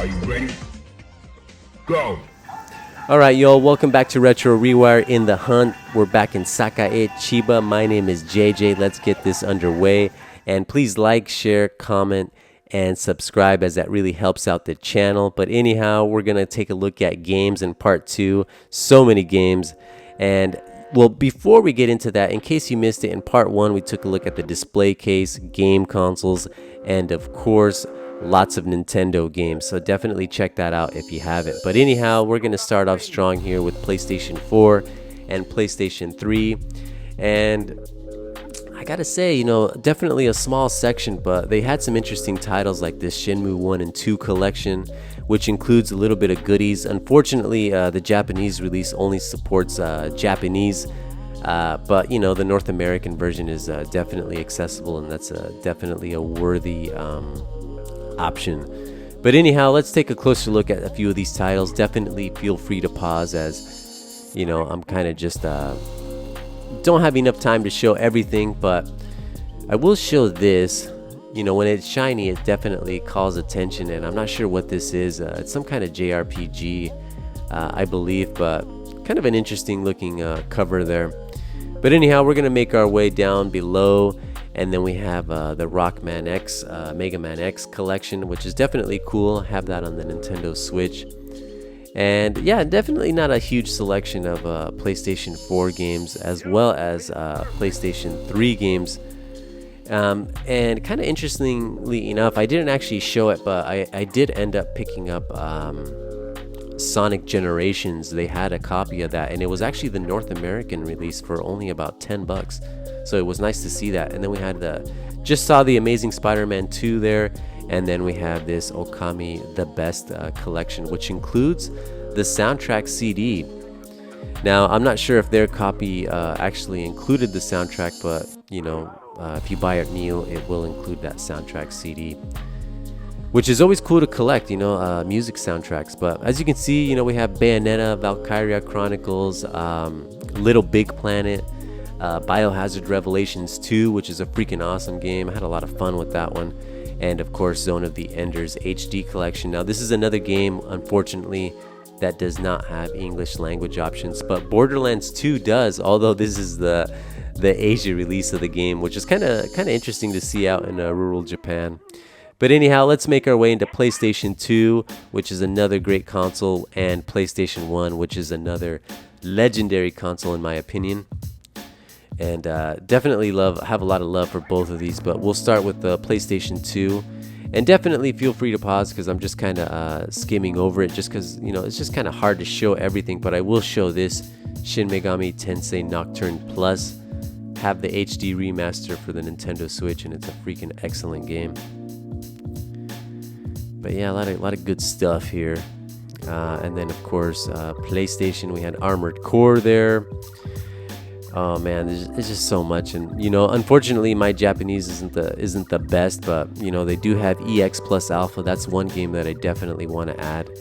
Are you ready? Go! Alright, y'all, welcome back to Retro ReWire in the hunt. We're back in Sakae, Chiba. My name is JJ. Let's get this underway. And please like, share, comment, and subscribe, as that really helps out the channel. But anyhow, we're going to take a look at games in part 2. So many games. And, well, before we get into that, in case you missed it, in part 1, we took a look at the display case, game consoles, and, of course, lots of Nintendo games, so definitely check that out if you haven't. But anyhow, we're going to start off strong here with PlayStation 4 and PlayStation 3. And I gotta say, you know, definitely a small section, but they had some interesting titles like this Shenmue 1 and 2 collection, which includes a little bit of goodies. Unfortunately, the Japanese release only supports Japanese, but, you know, the North American version is definitely accessible, and that's definitely a worthy option. But anyhow, let's take a closer look at a few of these titles. Definitely feel free to pause, as you know, I'm kind of just don't have enough time to show everything, but I will show this. You know, when it's shiny, it definitely calls attention, and I'm not sure what this is. It's some kind of JRPG, I believe, but kind of an interesting looking cover there. But anyhow, we're gonna make our way down below. And then we have the Rockman X, Mega Man X collection, which is definitely cool. Have that on the Nintendo Switch. And yeah, definitely not a huge selection of PlayStation 4 games, as well as PlayStation 3 games. And kind of interestingly enough, I didn't actually show it, but I did end up picking up Sonic Generations. They had a copy of that, and it was actually the North American release for only about $10. So it was nice to see that. And then we had just saw the Amazing Spider-Man 2 there. And then we have this Okami The Best collection, which includes the soundtrack CD. Now, I'm not sure if their copy actually included the soundtrack, but, you know, if you buy it new, it will include that soundtrack CD, which is always cool to collect, you know, music soundtracks. But as you can see, you know, we have Bayonetta, Valkyria Chronicles, Little Big Planet, Biohazard Revelations 2, which is a freaking awesome game. I had a lot of fun with that one. And of course, Zone of the Enders HD collection. Now, this is another game, unfortunately, that does not have English language options, but Borderlands 2 does, although this is the Asia release of the game, which is kind of interesting to see out in rural Japan. But anyhow, let's make our way into PlayStation 2, which is another great console, and PlayStation 1, which is another legendary console in my opinion. And definitely have a lot of love for both of these, but we'll start with the PlayStation 2. And definitely feel free to pause, because I'm just kind of skimming over it, just because, you know, it's just kind of hard to show everything. But I will show this Shin Megami Tensei Nocturne Plus. Have the HD remaster for the Nintendo Switch, and it's a freaking excellent game. But yeah, a lot of good stuff here. And then of course, PlayStation, we had Armored Core there. Oh man, it's just so much. And you know, unfortunately my Japanese isn't the best, but you know, they do have EX Plus Alpha. That's one game that I definitely want to add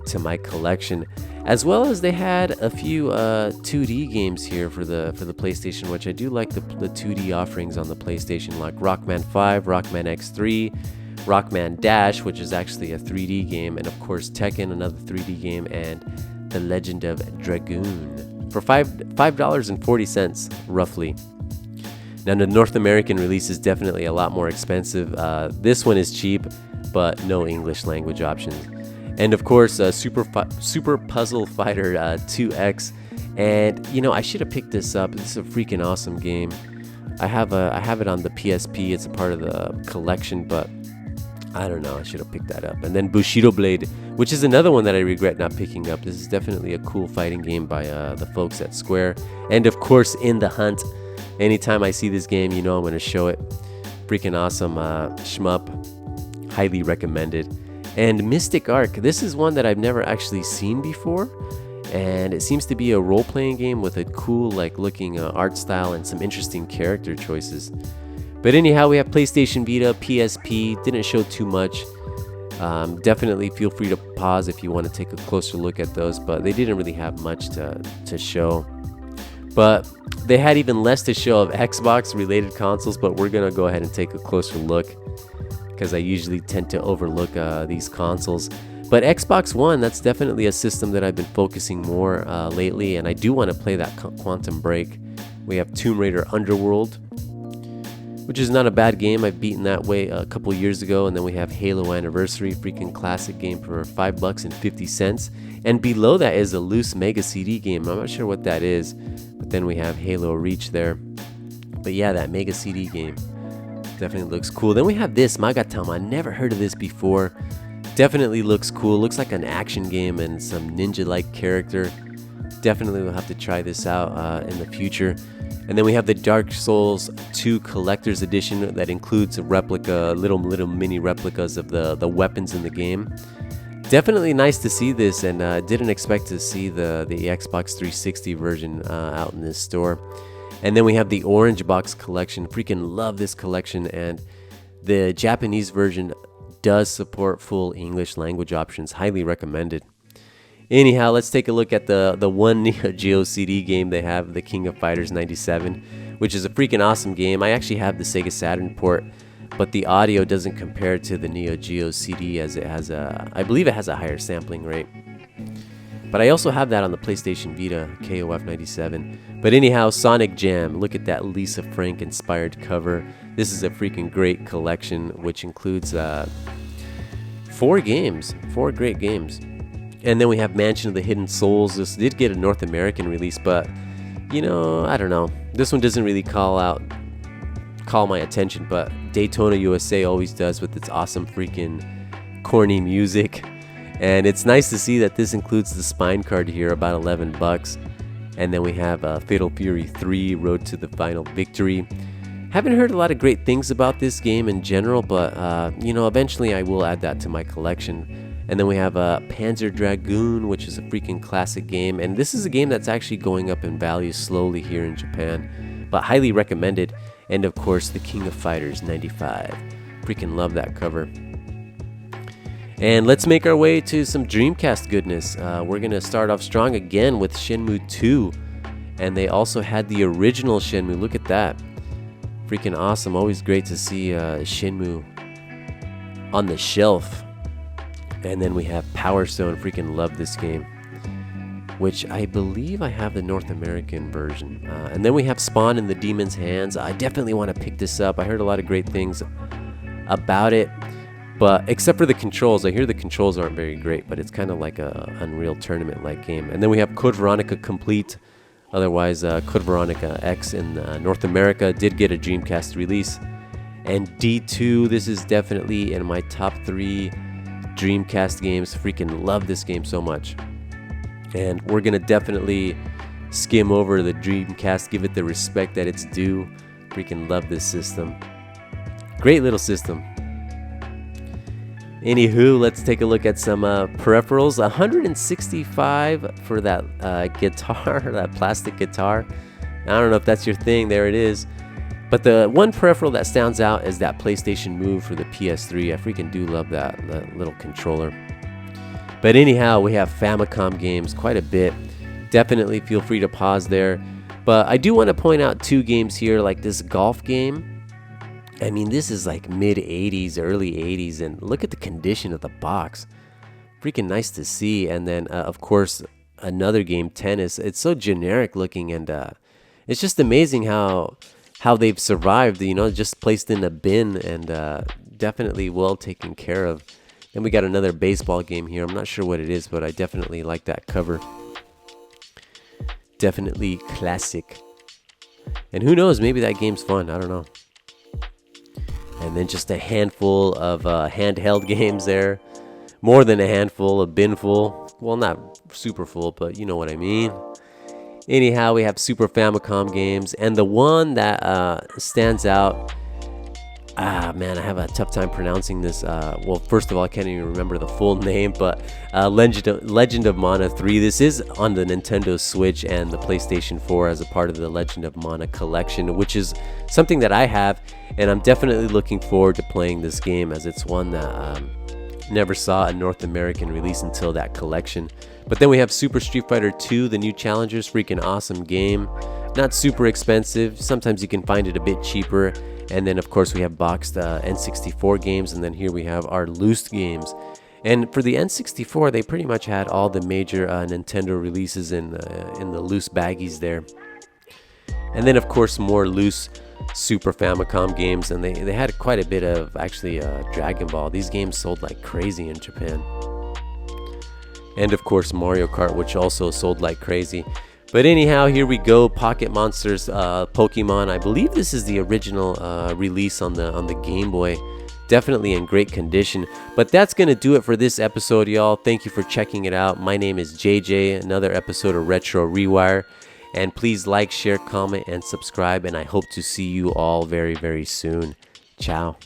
to my collection, as well as they had a few 2D games here for the PlayStation, which I do like the 2D offerings on the PlayStation, like Rockman 5, Rockman X3, Rockman Dash, which is actually a 3D game, and of course Tekken, another 3D game, and The Legend of Dragoon for $5.40 roughly. Now the North American release is definitely a lot more expensive. This one is cheap, but no English language options. And of course, Super Puzzle Fighter 2X. And you know, I should have picked this up. This is a freaking awesome game. I have it on the PSP. It's a part of the collection, but I don't know, I should have picked that up. And then Bushido Blade, which is another one that I regret not picking up. This is definitely a cool fighting game by the folks at Square. And of course, In the Hunt. Anytime I see this game, you know I'm going to show it. Freaking awesome shmup. Highly recommended. And Mystic Arc. This is one that I've never actually seen before. And it seems to be a role-playing game with a cool, looking art style and some interesting character choices. But anyhow, we have PlayStation Vita, PSP. Didn't show too much. Definitely feel free to pause if you want to take a closer look at those, but they didn't really have much to show. But they had even less to show of Xbox related consoles, but we're gonna go ahead and take a closer look because I usually tend to overlook these consoles. But Xbox One, that's definitely a system that I've been focusing more lately, and I do want to play that Quantum Break. We have Tomb Raider Underworld, which is not a bad game. I've beaten that way a couple years ago. And then we have Halo Anniversary, freaking classic game for $5.50. And below that is a loose Mega CD game. I'm not sure what that is, but then we have Halo Reach there. But yeah, that Mega CD game definitely looks cool. Then we have this Magatama. I never heard of this before. Definitely looks cool. Looks like an action game and some ninja-like character. Definitely will have to try this out in the future. And then we have the Dark Souls 2 Collector's Edition that includes a replica, little mini replicas of the weapons in the game. Definitely nice to see this, and didn't expect to see the Xbox 360 version out in this store. And then we have the Orange Box Collection. Freaking love this collection, and the Japanese version does support full English language options. Highly recommended. Anyhow, let's take a look at the one Neo Geo CD game they have, the King of Fighters 97, which is a freaking awesome game. I actually have the Sega Saturn port, but the audio doesn't compare to the Neo Geo CD as it has I believe it has a higher sampling rate. But I also have that on the PlayStation Vita, KOF 97. But anyhow, Sonic Jam, look at that Lisa Frank inspired cover. This is a freaking great collection, which includes 4 great games. And then we have Mansion of the Hidden Souls. This did get a North American release, but you know, I don't know. This one doesn't really call my attention, but Daytona USA always does with its awesome freaking corny music. And it's nice to see that this includes the spine card here, about $11. And then we have Fatal Fury 3, Road to the Final Victory. Haven't heard a lot of great things about this game in general, but you know, eventually I will add that to my collection. And then we have Panzer Dragoon, which is a freaking classic game. And this is a game that's actually going up in value slowly here in Japan, but highly recommended. And of course, the King of Fighters 95. Freaking love that cover. And let's make our way to some Dreamcast goodness. We're going to start off strong again with Shenmue 2. And they also had the original Shenmue. Look at that. Freaking awesome. Always great to see Shenmue on the shelf. And then we have Power Stone. Freaking love this game, which I believe I have the North American version. And then we have Spawn in the Demon's Hands. I definitely want to pick this up. I heard a lot of great things about it, but except for the controls. I hear the controls aren't very great, but it's kind of like a Unreal Tournament-like game. And then we have Code Veronica Complete, otherwise Code Veronica X in North America, did get a Dreamcast release. And D2, this is definitely in my top 3 Dreamcast games. Freaking love this game so much. And we're gonna definitely skim over the Dreamcast, give it the respect that it's due. Freaking love this system. Great little system. Anywho, let's take a look at some peripherals. 165 for that guitar, that plastic guitar. I don't know if that's your thing. There it is. But the one peripheral that stands out is that PlayStation Move for the PS3. I freaking do love that little controller. But anyhow, we have Famicom games quite a bit. Definitely feel free to pause there. But I do want to point out 2 games here, like this golf game. I mean, this is like mid-80s, early 80s, and look at the condition of the box. Freaking nice to see. And then, of course, another game, tennis. It's so generic looking, and it's just amazing how they've survived, you know, just placed in a bin, and definitely well taken care of. Then we got another baseball game here. I'm not sure what it is, but I definitely like that cover. Definitely classic. And who knows, maybe that game's fun. I don't know. And then just a handful of handheld games there. More than a handful, a bin full. Well, not super full, but you know what I mean. Anyhow, we have Super Famicom games. And the one that stands out... man, I have a tough time pronouncing this. Well, first of all, I can't even remember the full name, but Legend of Mana 3. This is on the Nintendo Switch and the PlayStation 4 as a part of the Legend of Mana collection, which is something that I have, and I'm definitely looking forward to playing this game, as it's one that never saw a North American release until that collection. But then we have Super Street Fighter 2, the new Challengers. Freaking awesome game. Not super expensive. Sometimes you can find it a bit cheaper. And then, of course, we have boxed N64 games. And then here we have our loose games. And for the N64, they pretty much had all the major Nintendo releases in the loose baggies there. And then, of course, more loose Super Famicom games, and they had quite a bit of actually Dragon Ball. These games sold like crazy in Japan. And of course Mario Kart, which also sold like crazy. But anyhow, here we go. Pocket Monsters Pokemon. I believe this is the original release on the Game Boy. Definitely in great condition. But that's gonna do it for this episode, y'all. Thank you for checking it out. My name is JJ. Another episode of Retro ReWire. And please like, share, comment, and subscribe. And I hope to see you all very, very soon. Ciao.